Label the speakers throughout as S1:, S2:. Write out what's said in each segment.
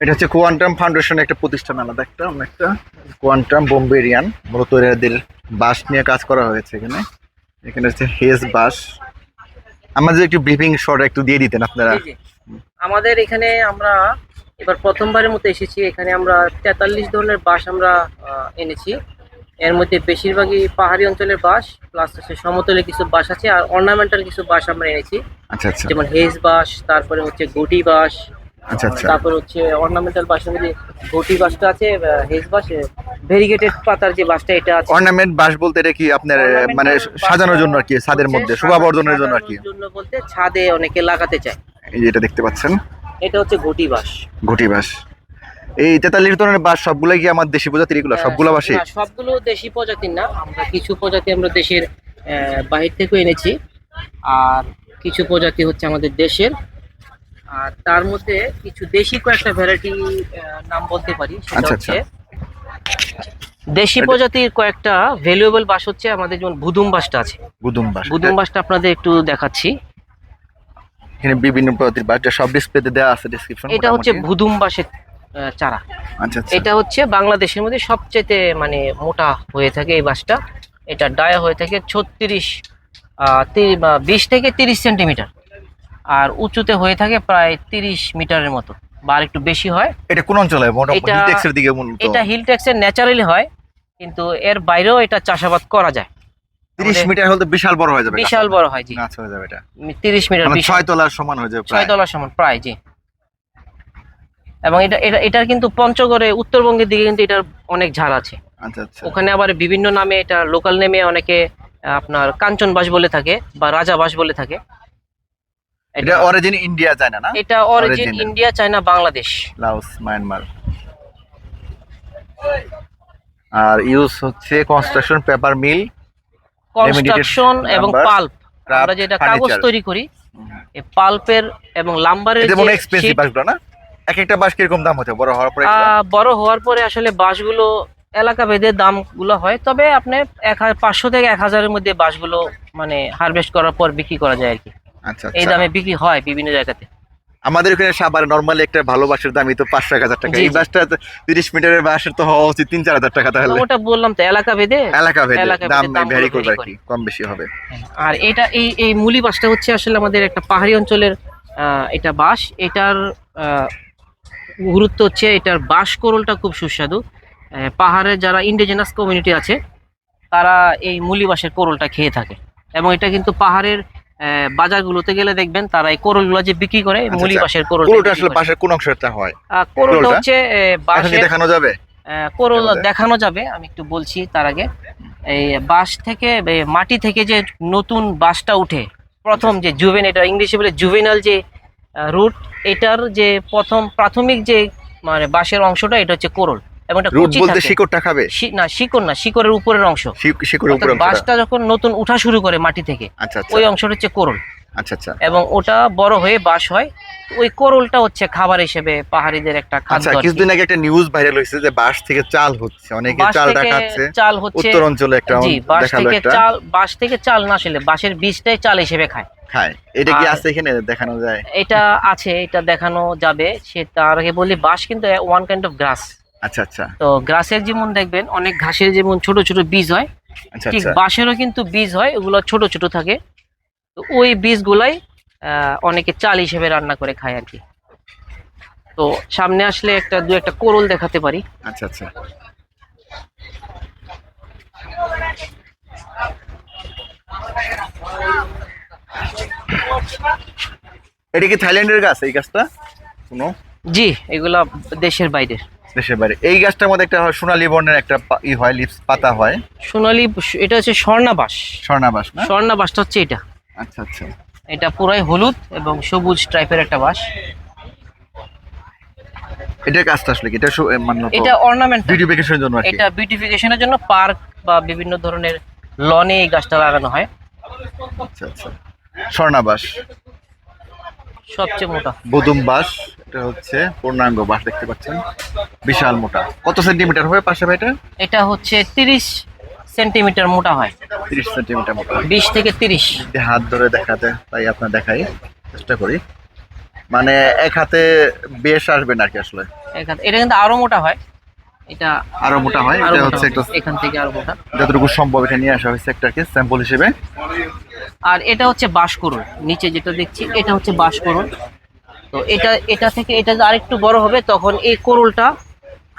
S1: এটা হচ্ছে কোয়ান্টাম ফাউন্ডেশনের একটা প্রতিষ্ঠান, আলাদা একটা অনেকটা কোয়ান্টাম বোম্বেরিয়ান, মূলত এদের বাস নিয়ে কাজ করা হয়েছে এখানে। এখানে হচ্ছে হেজ বাস। আমাদের একটু ব্রিফিং শর্ট একটু দিয়ে দিতেন আপনারা।
S2: জি জি আমাদের এখানে আমরা এবার প্রথমবারের মতো এসেছি। এখানে আমরা 43 ধরনের বাস আমরা এনেছি। এর মধ্যে বেশিরভাগই পাহাড়ি অঞ্চলের বাস, প্লাস হচ্ছে সমতলে কিছু বাস আছে, আর অর্নামেন্টাল কিছু বাস আমরা এনেছি।
S1: আচ্ছা আচ্ছা
S2: যেমন হেজ বাস, তারপরে হচ্ছে গটি বাস,
S1: আচ্ছা আচ্ছা
S2: তারপর হচ্ছে অর্নামেন্টাল বাসের মধ্যে গটি বাসটা আছে, হেজ বাস, ভেরিগেটেড পাতার যে বাসটা এটা আছে।
S1: অর্নামেন্ট বাস বলতে এটা কি আপনার মানে
S2: Ornamental
S1: সাজানোর
S2: বাসটা
S1: জন্য আর কি, ছাদের
S2: হচ্ছে
S1: মধ্যে শোভা বর্ধনের জন্য আর কি?
S2: সাজানোর জন্য বলতে ছাদে অনেকে লাগাতে চায়।
S1: এই যে এটা দেখতে পাচ্ছেন,
S2: এটা হচ্ছে ঘটি বাস।
S1: ঘটি বাস। এই 43 ধরনের বাস সবগুলাই কি আমার দেশি প্রজাতির? এগুলো সবগুলো বাসই?
S2: না, সবগুলো দেশি প্রজাতির না, আমরা কিছু প্রজাতি আমরা দেশের বাহির থেকে এনেছি, আর কিছু প্রজাতি হচ্ছে আমাদের দেশের। আর তার মধ্যে কিছু দেশি কয়েকটা ভ্যারাইটি নাম বলতে পারি। সেটা
S1: আচ্ছা,
S2: হচ্ছে দেশি প্রজাতির কয়েকটা ভ্যালুয়েবল বাস হচ্ছে আমাদের, যেমন বুদুম বাসটা আছে।
S1: গুদুম বাস।
S2: বুদুম বাসটা আপনাদের একটু দেখাচ্ছি।
S1: এখানে বিভিন্ন প্রজাতির বাস, যা সব ডিসপ্লেতে দেওয়া আছে ডেসক্রিপশন।
S2: এটা হচ্ছে বুদুম বাসের চারা।
S1: আচ্ছা আচ্ছা।
S2: এটা হচ্ছে বাংলাদেশের মধ্যে সবচেয়ে মানে মোটা হয়ে থাকে এই বাসটা। এটা ডায়া হয়ে থাকে 20 থেকে 30 সেন্টিমিটার, আর উঁচুতে হয়ে থাকে প্রায় 30 মিটারের মতো, বা আর একটু বেশি হয়।
S1: এটা কোন অঞ্চলে?
S2: এটা
S1: হিলটেক্সের দিকে মূলত।
S2: এটা হিল ট্যাক্সের ন্যাচারালি হয়, কিন্তু এর বাইরেও এটা চাষাবাদ করা যায়।
S1: 30 মিটার হলে তো বিশাল বড় হয়ে যাবে।
S2: বিশাল বড় হয়, জি।
S1: গাছ হয়ে যাবে এটা।
S2: 30 মিটার,
S1: মানে 6 তলার সমান হয়ে যাবে
S2: 6
S1: প্রায়।
S2: তলার সমান প্রায়, জি। এবং এটার কিন্তু পঞ্চগড়ে, উত্তরবঙ্গের দিকে কিন্তু এটার অনেক ঝাড় আছে।
S1: আচ্ছা আচ্ছা।
S2: ওখানে আবার বিভিন্ন নামে, এটা লোকাল নেমে অনেকে আপনার কাঞ্চন বাস বলে থাকে বা রাজা বাস বলে থাকে।
S1: এটা অরিজিন ইন্ডিয়া, চায়না না?
S2: এটা origin India, China, Bangladesh,
S1: Laos, Myanmar. আর ইউজ হচ্ছে কনস্ট্রাকশন, পেপার মিল,
S2: কনস্ট্রাকশন এবং পাল্প। আমরা যেটা কাগজ তৈরি করি, এই পাল্পের এবং লাম্বারের
S1: এটা মনে
S2: যে
S1: এক্সপেন্সিভ বাসগুলো না? এক একটা বাস কিরকম দাম হচ্ছে বড় হওয়ার পরে?
S2: বড় হওয়ার পরে আসলে বাসগুলো এলাকা ভেদে দামগুলো হয়, তবে আপনি 500 থেকে 1000-এর মধ্যে বাসগুলো মানে হারভেস্ট করার পর বিক্রি করা যায় আর কি।
S1: আচ্ছা
S2: এই
S1: আচ্ছা।
S2: দামে বিক্রি হয় বিভিন্ন জায়গাতে।
S1: আমাদের এখানে সাভারে নরমালি একটা ভালো বাসের দামই তো 500-1000 টাকা।
S2: জি,
S1: এই
S2: জি।
S1: বাসটা 30 মিটারের বাসের তো হওয়া উচিত 3-4000 টাকা। তাহলে
S2: ওটা বললাম তো, এলাকা ভেদে
S1: এলাকা ভেদে দাম
S2: দামগুলো
S1: ভ্যারি করবে
S2: vary
S1: আর কি, কম বেশি হবে।
S2: আর এটা এই মুলি বাসটা হচ্ছে আসলে আমাদের একটা পাহাড়ি অঞ্চলের এটা বাস। এটার গুরুত্ব হচ্ছে এটার বাস কোরলটা খুব সুস্বাদু। পাহাড়ে যারা ইন্ডিজিনাস কমিউনিটি আছে, তারা এই মুলি বাসের কোরলটা খেয়ে থাকে। এবং এটা কিন্তু পাহাড়ের বাজারগুলোতে গেলে দেখবেন তারা এই কোরলগুলো যে বিক্রি করে,
S1: আচ্ছা,
S2: মুলি
S1: আচ্ছা।
S2: বাসের কোরল।
S1: পুরোটা আসলে বাসের কোন অংশটা হয়?
S2: কোরলটা
S1: কোরলটা?
S2: হচ্ছে
S1: এখন কি
S2: বাসের
S1: দেখানো যাবে?
S2: কোরল
S1: আমাদের?
S2: দেখানো যাবে। আমি একটু বলছি তার আগে, এই বাঁশ থেকে, মাটি থেকে যে নতুন বাঁশটা উঠে, প্রথম যে জুভেন, এটা ইংলিশে বলে জুভেনাল যে রুট, এটার যে প্রথম প্রাথমিক যে মানে বাঁশের অংশটা, এটা হচ্ছে কোরল। এবং এটা
S1: রুট
S2: কুচি
S1: বলতে
S2: থাকে।
S1: শিকড়টা খাবে?
S2: না, শিকড় না, শিকড়ের উপরের অংশ।
S1: শিকড়ের উপরে অংশটা?
S2: বাঁশটা যখন নতুন উঠা শুরু করে মাটি থেকে,
S1: আচ্ছা আচ্ছা।
S2: ওই অংশটা হচ্ছে কোরল।
S1: আচ্ছা আচ্ছা।
S2: এবং ওটা বড় হয়ে বাঁশ হয়। ওই কোরলটা হচ্ছে খাবার হিসেবে পাহাড়িদের একটা খাদ্য।
S1: আচ্ছা,
S2: আর কি।
S1: কিছুদিন আগে একটা নিউজ ভাইরাল হয়েছে যে বাঁশ থেকে চাল হচ্ছে, অনেকে
S2: বাঁশ
S1: চালটা
S2: থেকে
S1: খাচ্ছে।
S2: চাল হচ্ছে
S1: উত্তর অঞ্চলে একটা
S2: জি, বাঁশ
S1: দেখালো
S2: থেকে
S1: একটা।
S2: বাঁশ থেকে চাল না, আসলে বাঁশের বীজটাই চাল হিসেবে খায়।
S1: এটা কি
S2: আর
S1: আছে এখানে দেখানো যায়?
S2: এটা আছে, এটা দেখানো যাবে। সে তার আগে বলি, বাঁশ কিন্তু ওয়ান কাইন্ড অফ গ্রাস।
S1: আচ্ছা আচ্ছা।
S2: তো গ্রাসের যেমন দেখবেন অনেক ঘাসের যেমন ছোট ছোট বীজ হয়,
S1: আচ্ছা
S2: ঠিক
S1: আচ্ছা।
S2: বাঁশেরও কিন্তু বীজ হয়, ওগুলো ছোট ছোট থাকে। তো ওই বীজগুলাই অনেকে চাল হিসেবে রান্না করে খায় আর কি। তো সামনে আসলে দু একটা কোরল দেখাতে পারি।
S1: আচ্ছা আচ্ছা। এটা কি থাইল্যান্ডের গাছ এই গাছটা? কোনো?
S2: জি, এগুলা দেশের বাইরের।
S1: দেশের বাইরে। এই গাছটার মধ্যে একটা সোনালী বর্ণের একটা হয়, লিপস পাতা হয়।
S2: সোনালী, এটা হচ্ছে স্বর্ণাবাস।
S1: স্বর্ণাবাস না?
S2: স্বর্ণাবাসটা হচ্ছে এটা।
S1: আচ্ছা আচ্ছা।
S2: এটা পুরাই হলুদ এবং সবুজ টাইপের একটা বাঁশ।
S1: এটার কাজটা আসলে কি? এটা মানে
S2: এটা অর্নামেন্ট,
S1: বিউটিফিকেশনের জন্য আর কি?
S2: এটা বিউটিফিকেশনের জন্য, পার্ক বা বিভিন্ন ধরনের লনে এই গাছটা লাগানো হয়।
S1: আচ্ছা আচ্ছা। স্বর্ণাবাস
S2: সবচেয়ে মোটা।
S1: বুদুম বাঁশ, এটা হচ্ছে পূর্ণাঙ্গ বাঁশ, দেখতে পাচ্ছেন বিশাল মোটা। কত সেন্টিমিটার হবে পাশে এটা?
S2: এটা হচ্ছে 30 সেন্টিমিটার মোটা হয়।
S1: 30 সেন্টিমিটার মোটা।
S2: 20 থেকে 30।
S1: হাত ধরে দেখাতে, তাই আপনার দেখাই চেষ্টা করি। মানে এক হাতে বেশ আসবে না আর কি আসলে।
S2: এটা কিন্তু আরো মোটা হয়, এটা
S1: আরো মোটা হয়,
S2: আরো
S1: এটা
S2: মোটা
S1: হচ্ছে
S2: হবে,
S1: একটা
S2: এখান থেকে আরো মোটা।
S1: যতটুকু সম্ভব এটা নিয়ে আসা হয়েছে একটাকে স্যাম্পল হিসেবে।
S2: আর এটা হচ্ছে বাঁশকরুল, নিচে যেটা দেখছি এটা হচ্ছে বাঁশকরুল। তো এটা এটা থেকে এটা যদি আরেকটু বড় হবে তখন এই কোরুলটা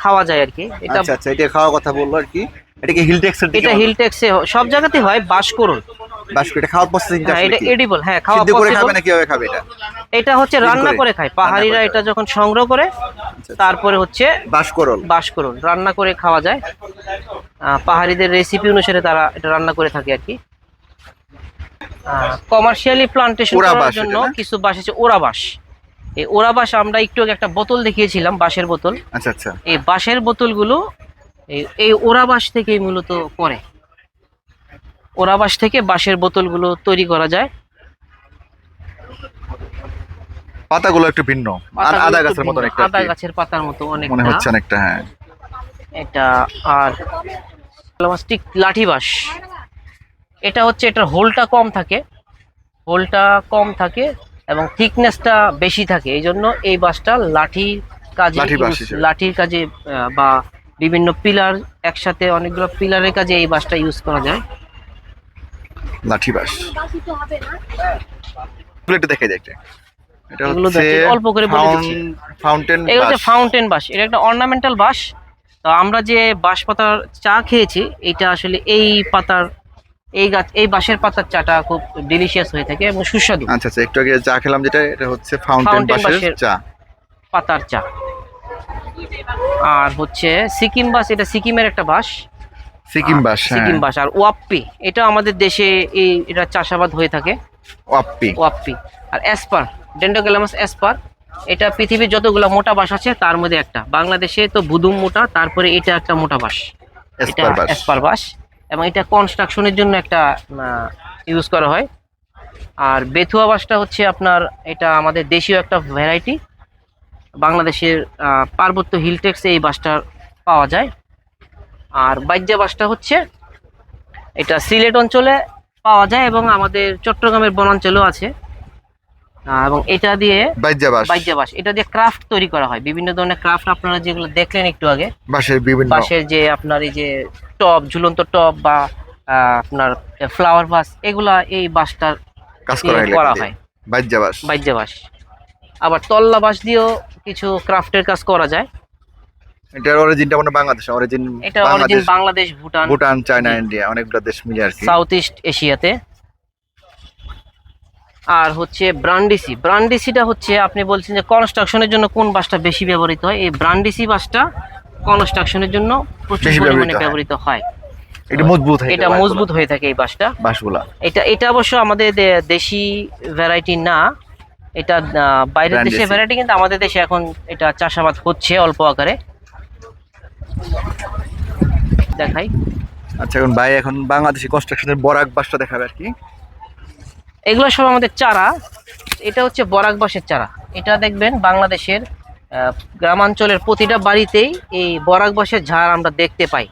S2: খাওয়া যায় আর কি। এটা
S1: আচ্ছা আচ্ছা, এটা খাওয়ার কথা বললো আর কি। এটা কি হিলটেক্সের দিকে
S2: এটা হিলটেক্সে সব জায়গাতে হয় বাঁশকরুল।
S1: বাস এটা খাওয়ার প্রসেসিংটা
S2: হ্যাঁ
S1: আসলে
S2: এটা
S1: কি?
S2: এডিবল, হ্যাঁ খাওয়া
S1: সিদ্ধ করে
S2: পসিবল।
S1: খাবে না কিভাবে খাবে এটা?
S2: এটা হচ্ছে
S1: Steam
S2: রান্না
S1: করে?
S2: করে খায় পাহাড়িরা,
S1: রান্না করে
S2: এটা যখন সংগ্রহ করে
S1: আচ্ছা,
S2: তারপরে হচ্ছে
S1: বাসকরল।
S2: বাঁশকরুল রান্না করে খাওয়া যায়। পাহাড়িদের রেসিপি অনুসারে তারা এটা রান্না করে থাকে আর কি। কমার্শিয়ালি প্লান্টেশন
S1: ওরা
S2: করার
S1: বাঁশ
S2: জন্য
S1: এটা না?
S2: কিছু বাঁশ আছে ওরা বাঁশ। এই ওরা বাঁশ আমরা একটু আগে একটা বোতল দেখিয়েছিলাম, বাঁশের বোতল।
S1: আচ্ছা আচ্ছা,
S2: এই বাঁশের বোতলগুলো এই ওরা বাঁশ থেকেই মূলত করে। ওরা বাঁশ থেকে বাঁশের বোতলগুলো তৈরি করা যায়।
S1: পাতাগুলো একটু ভিন্ন, আর
S2: পাতাগুলো
S1: আদা
S2: একটু
S1: গাছের মতন
S2: ভিন্ন,
S1: একটা
S2: আদা গাছের পাতার মতো
S1: মনে
S2: অনেকটা
S1: হচ্ছে অনেকটা, হ্যাঁ।
S2: এটা। আর প্লাস্টিক লাঠি বাঁশ, এটা হচ্ছে এটার হোলটা কম থাকে, হোলটা কম থাকে এবং থিকনেসটা বেশি থাকে, এই জন্য এই বাঁশটা লাঠির কাজে
S1: লাঠি বাঁশ হিসেবে।
S2: লাঠির কাজে বা বিভিন্ন পিলার, একসাথে অনেকগুলো পিলারের কাজে এই বাঁশটা ইউজ করা যায়।
S1: লাঠি বাস একটু দেখে যায় একটা। এটা
S2: এগুলো
S1: হচ্ছে
S2: দেখে অল্প করে বলে দিচ্ছি।
S1: ফাউন্টেন
S2: এগুলো হচ্ছে
S1: বাস।
S2: ফাউন্টেন বাঁশ, এটা একটা অর্নামেন্টাল বাঁশ। তো আমরা যে বাঁশ পাতার চা খেয়েছি, এটা আসলে এই পাতার, এই গাছ, এই বাঁশের পাতার চাটা খুব ডিলিশিয়াস হয়ে থাকে এবং সুস্বাদু।
S1: আচ্ছা আচ্ছা, একটু আগে চা খেলাম যেটা, এটা হচ্ছে ফাউন্টেন
S2: ফাউন্টেন
S1: বাসের
S2: বাঁশের
S1: চা।
S2: পাতার চা। আর হচ্ছে সিকিম বাঁশ, এটা সিকিমের একটা বাঁশ।
S1: সিকিম বাস, হ্যাঁ।
S2: সিকিম বাঁশ। আর ওয়াপ্পি, এটা আমাদের দেশে এটা চাষাবাদ হয়ে থাকে,
S1: ওয়াপ্পি।
S2: ওয়াপ্পি। আর অ্যাসপার, ডেন্ড্রোক্যালামাস অ্যাসপার, এটা পৃথিবীর যতগুলো মোটা বাঁশ আছে তার মধ্যে একটা। বাংলাদেশে তো বুদুম মোটা, তারপরে এটা একটা মোটা বাঁশ, এটা
S1: এসপার বাস।
S2: অ্যাসপার বাঁশ। এবং এটা কনস্ট্রাকশনের জন্য একটা ইউজ করা হয়। আর বেথুয়া বাঁশটা হচ্ছে আপনার, এটা আমাদের দেশীয় একটা ভ্যারাইটি। বাংলাদেশের পার্বত্য হিলটেক্সে এই বাঁশটা পাওয়া যায়। আর বাইজ্যা বাঁশটা হচ্ছে, এটা সিলেট অঞ্চলে পাওয়া যায় এবং আমাদের চট্টগ্রামের বনাঞ্চলেও আছে। এবং এটা দিয়ে
S1: বাইজা বাস।
S2: বাইজ্যা বাঁশ, এটা দিয়ে ক্রাফট তৈরি করা হয়, বিভিন্ন ধরনের ক্রাফট আপনারা যেগুলো দেখলেন একটু আগে,
S1: বাসের বিভিন্ন
S2: বাঁশের যে আপনার এই যে টব, ঝুলন্ত টব বা আপনার ফ্লাওয়ার ভাস, এগুলা এই বাঁশটার
S1: কাজ
S2: দিয়ে করা হয়,
S1: বাইজা বাস।
S2: বাইজ্যা বাঁশ। আবার তল্লা বাঁশ দিয়েও কিছু ক্রাফটের কাজ করা যায়।
S1: এটার অরিজিনটা মানে বাংলাদেশ, অরিজিন
S2: এটা অরিজিন বাংলাদেশ, ভুটান,
S1: ভুটান, চায়না,
S2: জি।
S1: ইন্ডিয়া, অনেকগুলো দেশ মিলে আর কি।
S2: সাউথ ইস্ট এশিয়াতে। আর হচ্ছে ব্রান্ডিসি, ব্রান্ডিসিটা হচ্ছে আপনি বলছেন যে কনস্ট্রাকশনের জন্য কোন বাঁশটা বেশি ব্যবহৃত হয়, এই ব্রান্ডিসি বাঁশটা কনস্ট্রাকশনের জন্য প্রচুর
S1: বেশি
S2: পরিমাণে
S1: ব্যবহৃত হয়।
S2: ব্যবহৃত হয়।
S1: এটা মজবুত হয়,
S2: এটা মজবুত হয়ে থাকে এই বাঁশটা।
S1: বাসগুলা।
S2: এটা এটা অবশ্য আমাদের দেশি ভ্যারাইটি না, এটা বাইরের দেশে
S1: ব্রান্ডিসি।
S2: ভ্যারাইটি, কিন্তু আমাদের দেশে এখন এটা চাষাবাদ হচ্ছে অল্প আকারে। দেখাই,
S1: আচ্ছা, এখন ভাই এখন বাংলাদেশি কনস্ট্রাকশনের বরাক বাসটা দেখাবে আর কি।
S2: এগুলো সব আমাদের চারা। এটা হচ্ছে বরাক বাঁশের চারা। এটা দেখবেন বাংলাদেশের গ্রামাঞ্চলের প্রতিটা বাড়িতেই এই বরাক বাঁশের ঝাড় আমরা দেখতে পাই।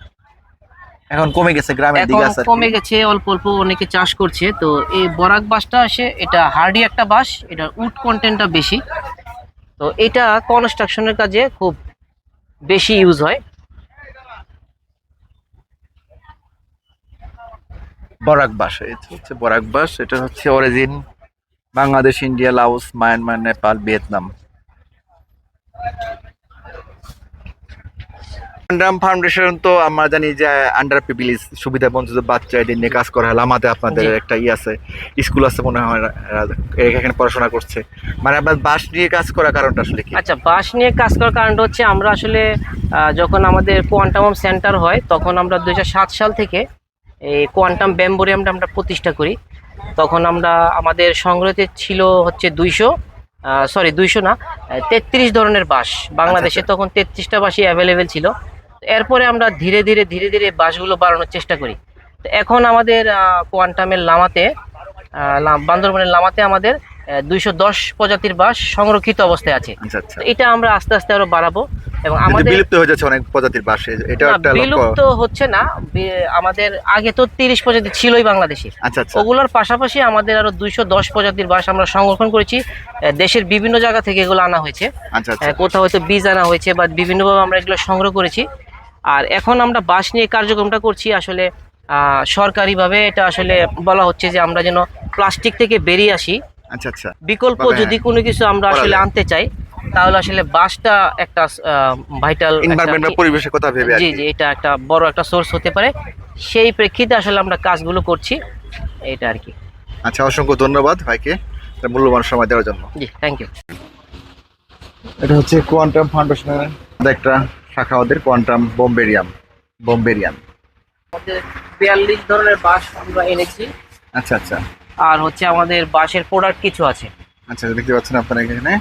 S1: এখন কমে গেছে গ্রামের
S2: এখন
S1: দিকে আছে আর কি।
S2: কমে গেছে, অল্প অল্প অনেকে চাষ করছে। তো এই বরাক বাঁশটা আসে, এটা হার্ডি একটা বাঁশ, এটার উড কন্টেন্টটা বেশি। তো এটা কনস্ট্রাকশনের কাজে খুব বেশি ইউজ হয়।
S1: বরাক বাস, এটা হচ্ছে বরাক বাস। এটা হচ্ছে origin Bangladesh, India, Laos, Myanmar, Nepal, Vietnam. আন্ডাম ফাউন্ডেশন তো আমরা জানি যে আন্ডার পিপিলিস, সুবিধা বঞ্চিত বাচ্চা, এদের নিয়ে কাজ করা হয়। লামাতে আপনাদের
S2: জি।
S1: একটা আছে, স্কুল আছে মনে হয়, এখানে পড়াশোনা করছে। মানে আপনার বাস নিয়ে কাজ করার কারণটা আসলে কি?
S2: আচ্ছা, বাঁশ নিয়ে কাজ করার কারণটা হচ্ছে আমরা আসলে যখন আমাদের কোয়ান্টাম সেন্টার হয় তখন আমরা 2007 সাল থেকে এই কোয়ান্টাম ব্যাম্বোরিয়ামটা আমরা প্রতিষ্ঠা করি। তখন আমরা আমাদের সংগ্রহতে ছিল হচ্ছে 200 না, 33 ধরনের বাঁশ। বাংলাদেশে তখন 33টা বাঁশই অ্যাভেলেবেল ছিল। এরপরে আমরা ধীরে ধীরে ধীরে ধীরে বাঁশগুলো বাড়ানোর চেষ্টা করি। তো এখন আমাদের কোয়ান্টামের লামাতে, বান্দরবনের লামাতে আমাদের 210 প্রজাতির বাঁশ সংরক্ষিত অবস্থায় আছে।
S1: আচ্ছা আচ্ছা।
S2: তো এটা আমরা আস্তে আস্তে আরো বাড়াবো। এবং
S1: কিন্তু
S2: আমাদের
S1: বিলুপ্ত হয়ে যাচ্ছে অনেক প্রজাতির বাঁশ, এটা
S2: না,
S1: একটা লক্ষ্য।
S2: বিলুপ্ত হচ্ছে না। আমাদের আগে তো 30 প্রজাতি ছিলই বাংলাদেশে।
S1: আচ্ছা আচ্ছা
S2: ওগুলোর পাশাপাশি আমাদের আরো 210 প্রজাতির বাঁশ আমরা সংরক্ষণ করেছি। দেশের বিভিন্ন জায়গা থেকে এগুলো আনা হয়েছে।
S1: আচ্ছা আচ্ছা
S2: কোথাও হয়তো বীজ আনা হয়েছে বা বিভিন্নভাবে আমরা এগুলো সংগ্রহ করেছি। আর এখন আমরা বাঁশ নিয়ে কার্যক্রমটা করছি আসলে সরকারিভাবে। এটা আসলে বলা হচ্ছে যে আমরা যেন প্লাস্টিক থেকে বেরিয়ে আসি।
S1: আচ্ছা আচ্ছা
S2: বিকল্প
S1: ভাবে,
S2: যদি কোনো কিছু আমরা
S1: করা
S2: আসলে
S1: যায়।
S2: আনতে চাই, তাহলে আসলে বাঁশটা একটা ভাইটাল।
S1: এনভায়রনমেন্ট বা পরিবেশের কথা ভেবে আর
S2: জি
S1: কি।
S2: জি, এটা একটা বড় একটা সোর্স হতে পারে। সেই প্রেক্ষিতে আসলে আমরা কাজগুলো করছি, এটা আর কি।
S1: আচ্ছা, অসংখ্য ধন্যবাদ ভাইকে তার মূল্যবান সময় দেওয়ার জন্য।
S2: জি, থ্যাংক ইউ।
S1: এটা হচ্ছে কোয়ান্টাম ফাউন্ডেশনের একটা শাখা, ওদের কোয়ান্টাম বোম্বেরিয়ান।
S2: আমাদের 42 ধরনের বাঁশ আমরা এনেছি।
S1: আচ্ছা আচ্ছা
S2: আর হচ্ছে আমাদের বাঁশের প্রোডাক্ট কিছু আছে।
S1: আচ্ছা, দেখতে পাচ্ছেন আপনারা এখানে।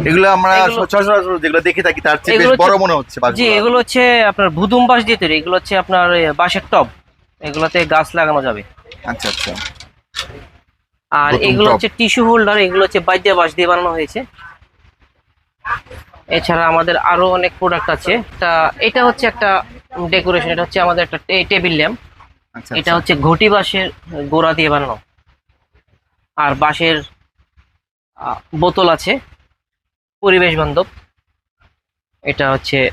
S1: এগুলো আমরা
S2: এগুলো-
S1: সচরাচর যেগুলো দেখে থাকি তার চেয়ে বেশ
S2: এগুলো
S1: বড়
S2: হচ্ছে-
S1: মনে হচ্ছে
S2: জি,
S1: বাঁশগুলো।
S2: এগুলো হচ্ছে আপনার ভুদুম বাঁশ দিয়ে তৈরি। এগুলো হচ্ছে আপনার বাঁশের টব, এগুলোতে গাছ লাগানো যাবে।
S1: আচ্ছা আচ্ছা
S2: আর
S1: ভুতুম
S2: এগুলো
S1: টব।
S2: হচ্ছে টিস্যু হোল্ডার, এগুলো হচ্ছে বাইদ্যা বাঁশ দিয়ে বানানো হয়েছে। এছাড়া আমাদের আরো অনেক প্রোডাক্ট আছে। এটা হচ্ছে একটা ডেকোরেশন, এটা হচ্ছে আমাদের একটা টেবিল ল্যাম্প।
S1: আচ্ছা
S2: এটা হচ্ছে ঘটি বাঁশের গোড়া দিয়ে বানানো। আর বাঁশের বোতল আছে পরিবেশ বান্ধব। এটা হচ্ছে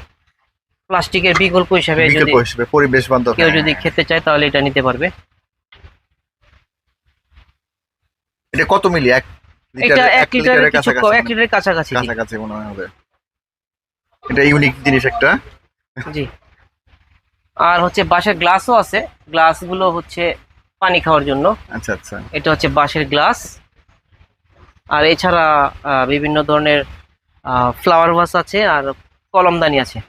S2: প্লাস্টিকের বিকল্প হিসাবে যদি
S1: বিকল্প হিসেবে পরিবেশ বান্ধব।
S2: কেউ
S1: হ্যাঁ।
S2: যদি খেতে চায় তাহলে এটা নিতে পারবে।
S1: এটা কত মিলি? এক
S2: এটা
S1: লিটার?
S2: 1 লিটারের কিছু
S1: কাছাকাছি
S2: 1 লিটারের কাছাকাছি। জি,
S1: কাছাকাছি মনে হয় হবে। এটা ইউনিক জিনিস একটা।
S2: জি। আর হচ্ছে বাঁশের গ্লাসও আছে। গ্লাসগুলো হচ্ছে পানি খাওয়ার জন্য।
S1: আচ্ছা আচ্ছা
S2: এটা হচ্ছে বাঁশের গ্লাস। আর এছাড়া বিভিন্ন ধরনের ফ্লাওয়ার ভাস আছে আর কলমদানি আছে।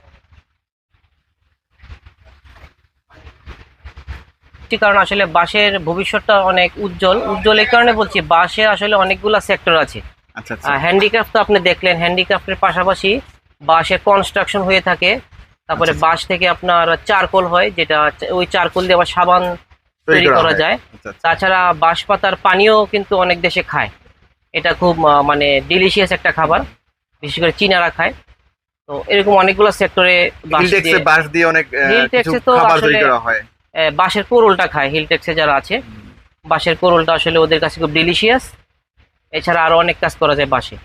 S2: কারণ আসলে বাঁশের ভবিষ্যৎটা অনেক উজ্জ্বল। এই কারণে বলছি, বাঁশের আসলে অনেকগুলা সেক্টর আছে।
S1: আচ্ছা আচ্ছা
S2: হ্যান্ডিক্রাফট তো আপনি দেখলেন, হ্যান্ডিক্রাফটের পাশাপাশি বাঁশের কনস্ট্রাকশন হয়ে থাকে। তারপরে
S1: আচ্ছা,
S2: বাঁশ থেকে আপনার চারকোল হয়, যেটা ওই চারকোল দিয়ে আবার সাবান তৈরি করা
S1: হয়।
S2: যায়।
S1: আচ্ছা আচ্ছা
S2: তাছাড়া বাঁশ পাতার পানিও কিন্তু অনেক দেশে খায়। এটা খুব মানে ডিলিশিয়াস একটা খাবার, বিশেষ করে চীনারা খায়। তো এরকম অনেকগুলো সেক্টরে বাঁশ
S1: হিলটেক্সে
S2: দিয়ে।
S1: বাঁশ দিয়ে অনেক
S2: হিলটেক্সে
S1: কিছু
S2: তো
S1: খাবার তৈরি
S2: আসলে
S1: করা হয়।
S2: বাঁশের কোরলটা খায় হিলটেক্সে যারা আছে। বাঁশের কোরলটা আসলে ওদের কাছে খুব ডিলিশিয়াস। এছাড়া আরো অনেক কাজ করা যায় বাঁশে।